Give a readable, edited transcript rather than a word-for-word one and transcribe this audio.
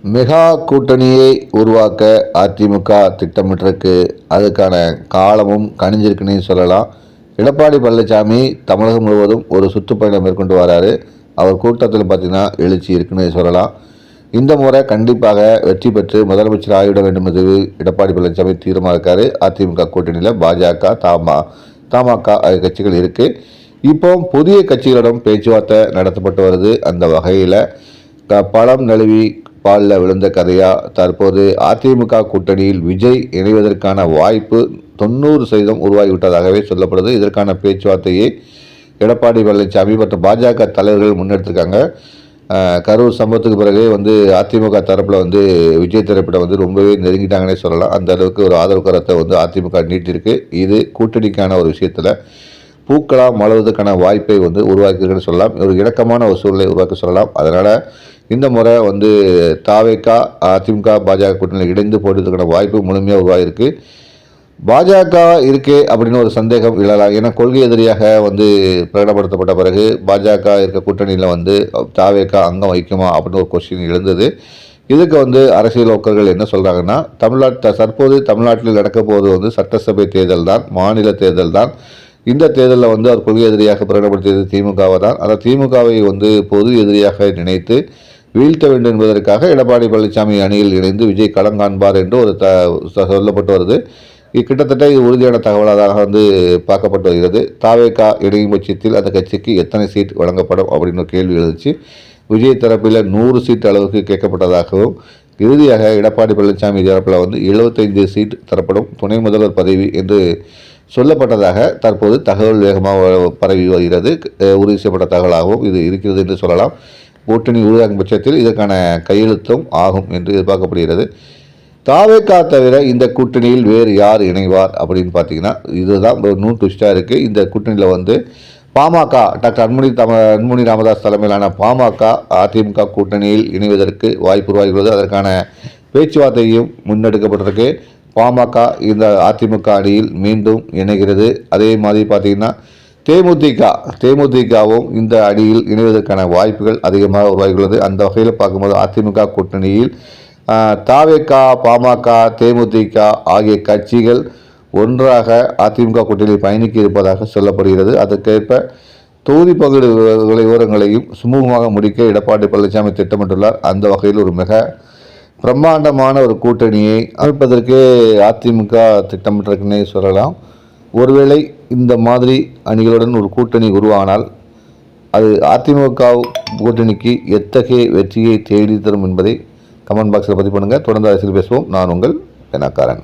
Mega கூட்டணியை உருவாக்க அதிமுக திட்டமிட்டிருக்கு. அதுக்கான காலமும் கணிஞ்சிருக்குன்னு சொல்லலாம். எடப்பாடி பழனிசாமி தமிழகம் முழுவதும் ஒரு சுற்றுப்பயணம் மேற்கொண்டு வராரு. அவர் கூட்டத்தில் பார்த்தீங்கன்னா எழுச்சி இருக்குன்னு சொல்லலாம். இந்த முறை கண்டிப்பாக வெற்றி பெற்று முதலமைச்சர் ஆகிவிட வேண்டும் என்று எடப்பாடி பழனிசாமி தீவிரமாக இருக்காரு. அதிமுக கூட்டணியில் பாஜக, தமாக ஆகிய கட்சிகள் இருக்கு. இப்போ புதிய கட்சிகளிடம் பேச்சுவார்த்தை நடத்தப்பட்டு வருது. அந்த வகையில் பழம் நழுவி பாலில் விழுந்த கதையா தற்போது அதிமுக கூட்டணியில் விஜய் இணைவதற்கான வாய்ப்பு 90% உருவாகிவிட்டதாகவே சொல்லப்படுது. இதற்கான பேச்சுவார்த்தையை எடப்பாடி பழனிசாமி மற்றும் பாஜக தலைவர்கள் முன்னெடுத்திருக்காங்க. கரூர் சம்பவத்துக்கு பிறகு அதிமுக தரப்பில் விஜய் தரப்பில் ரொம்பவே நெருங்கிட்டாங்கன்னே சொல்லலாம். அந்த அளவுக்கு ஒரு ஆதரவு கருத்தை அதிமுக நீட்டிருக்கு. இது கூட்டணிக்கான ஒரு விஷயத்தில் பூக்களாக மலர்வதற்கான வாய்ப்பை உருவாக்கியிருக்குன்னு சொல்லலாம். ஒரு இணக்கமான ஒரு சூழ்நிலை உருவாக்க சொல்லலாம். அதனால் இந்த முறை தாவேகா அதிமுக பாஜக கூட்டணியில் இணைந்து போடுறதுக்கான வாய்ப்பு முழுமையாக உருவாகிருக்கு. பாஜக இருக்கே அப்படின்னு ஒரு சந்தேகம் இழலாம். ஏன்னா கொள்கை எதிரியாக பிரகடனப்படுத்தப்பட்ட பிறகு பாஜக இருக்க கூட்டணியில் தாவேகா அங்கம் வைக்குமா அப்படின்னு ஒரு கொஸ்டின் எழுந்தது. இதுக்கு அரசியல் நோக்கர்கள் என்ன சொல்கிறாங்கன்னா, தற்போது தமிழ்நாட்டில் நடக்க போவது சட்டசபை தேர்தல் தான், மாநில தேர்தல் தான். இந்த தேர்தலில் அவர் கொள்கை எதிரியாக பிரகடனப்படுத்தியது திமுகவை தான். அந்த திமுகவை பொது எதிரியாக நினைத்து வீழ்த்த வேண்டும் என்பதற்காக எடப்பாடி பழனிசாமி அணியில் இணைந்து விஜய் களம் காண்பார் என்று ஒரு சொல்லப்பட்டு வருது. கிட்டத்தட்ட இது உறுதியான தகவலாக பார்க்கப்பட்டு வருகிறது. தாவேகா இணையும் பட்சத்தில் அந்த கட்சிக்கு எத்தனை சீட் வழங்கப்படும் அப்படின்னு கேள்வி எழுந்துச்சு. விஜய் தரப்பில் 100 சீட் அளவுக்கு கேட்கப்பட்டதாகவும், இறுதியாக எடப்பாடி பழனிசாமி தரப்பில் 75 சீட் தரப்படும், துணை முதல்வர் பதவி என்று சொல்லப்பட்டதாக தற்போது தகவல் வேகமாக பரவி வருகிறது. உறுதி செய்யப்பட்ட தகவலாகவும் இது இருக்கிறது என்று சொல்லலாம். கூட்டணி உருவாகும் பட்சத்தில் இதற்கான கையெழுத்தும் ஆகும் என்று எதிர்பார்க்கப்படுகிறது. தாவேகா தவிர இந்த கூட்டணியில் வேறு யார் இணைவார் அப்படின்னு பார்த்தீங்கன்னா, இதுதான் ஒரு நூல் ட்விஸ்டாக இருக்குது. இந்த கூட்டணியில் பாமக டாக்டர் அன்புமணி ராமதாஸ் தலைமையிலான பாமக அதிமுக கூட்டணியில் இணைவதற்கு வாய்ப்பு உருவாகியுள்ளது. அதற்கான பேச்சுவார்த்தையும் முன்னெடுக்கப்பட்டிருக்கு. பாமக இந்த அதிமுக அணியில் மீண்டும் இணைகிறது. அதே மாதிரி பார்த்தீங்கன்னா தேமுதிகவும் இந்த அணியில் இணைவதற்கான வாய்ப்புகள் அதிகமாக உருவாகியுள்ளது. அந்த வகையில் பார்க்கும்போது அதிமுக கூட்டணியில் தாவேகா, பாமக, தேமுதிக ஆகிய கட்சிகள் ஒன்றாக அதிமுக கூட்டணியில் பயணிக்க இருப்பதாக சொல்லப்படுகிறது. அதற்கேற்ப தொகுதி பங்கீடு விவரங்களையும் சுமூகமாக முடிக்க எடப்பாடி பழனிசாமி திட்டமிட்டுள்ளார். அந்த வகையில் ஒரு மிக பிரம்மாண்டமான ஒரு கூட்டணியை அமைப்பதற்கு அதிமுக திட்டமிட்டிருக்குன்னே சொல்லலாம். ஒருவேளை இந்த மாதிரி அணிகளுடன் ஒரு கூட்டணி உருவானால் அது அதிமுக கூட்டணிக்கு எத்தகைய வெற்றியை தேடி தரும் என்பதை கமெண்ட் பாக்ஸில் பதிவு பண்ணுங்கள். தொடர்ந்து அரசியல் பேசுவோம். நான் உங்கள் பெனாக்காரன்.